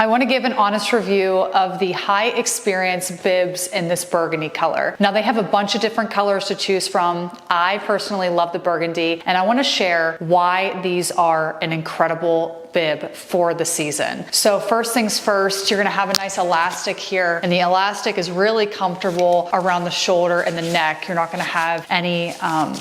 I want to give an honest review of the High Experience bibs in this burgundy color. Now they have a bunch of different colors to choose from. I personally love the burgundy, and I want to share why these are an incredible bib for the season. So first things first, you're gonna have a nice elastic here, and the elastic is really comfortable around the shoulder and the neck. You're not gonna have any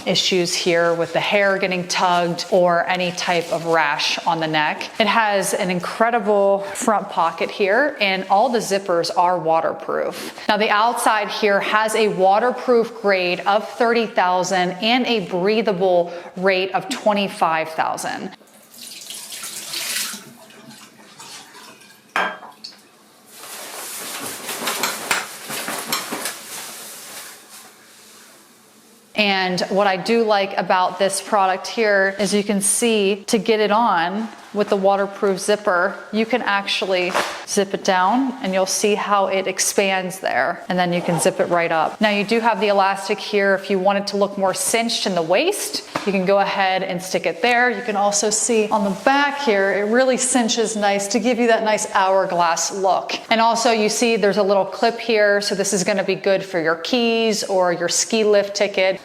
issues here with the hair getting tugged or any type of rash on the neck. It has an incredible front pocket here, and all the zippers are waterproof. Now the outside here has a waterproof grade of 30,000 and a breathable rate of 25,000. And what I do like about this product here is you can see, to get it on with the waterproof zipper, you can actually zip it down and you'll see how it expands there, and then you can zip it right up. Now you do have the elastic here. If you want it to look more cinched in the waist, you can go ahead and stick it there. You can also see on the back here, it really cinches nice to give you that nice hourglass look. And also you see there's a little clip here, so this is gonna be good for your keys or your ski lift ticket.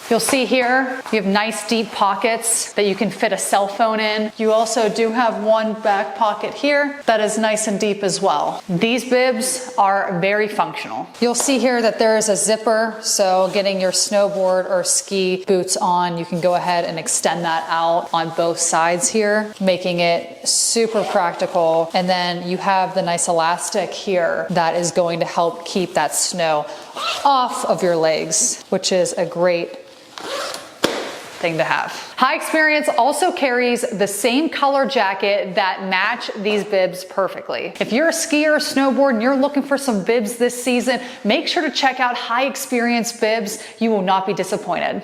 You'll see here, you have nice deep pockets that you can fit a cell phone in. You also do have one back pocket here that is nice and deep as well. These bibs are very functional. You'll see here that there is a zipper, so getting your snowboard or ski boots on, you can go ahead and extend that out on both sides here, making it super practical. And then you have the nice elastic here that is going to help keep that snow off of your legs, which is a great thing to have. High Experience also carries the same color jacket that match these bibs perfectly. If you're a skier or snowboard and you're looking for some bibs this season, make sure to check out High Experience bibs. You will not be disappointed.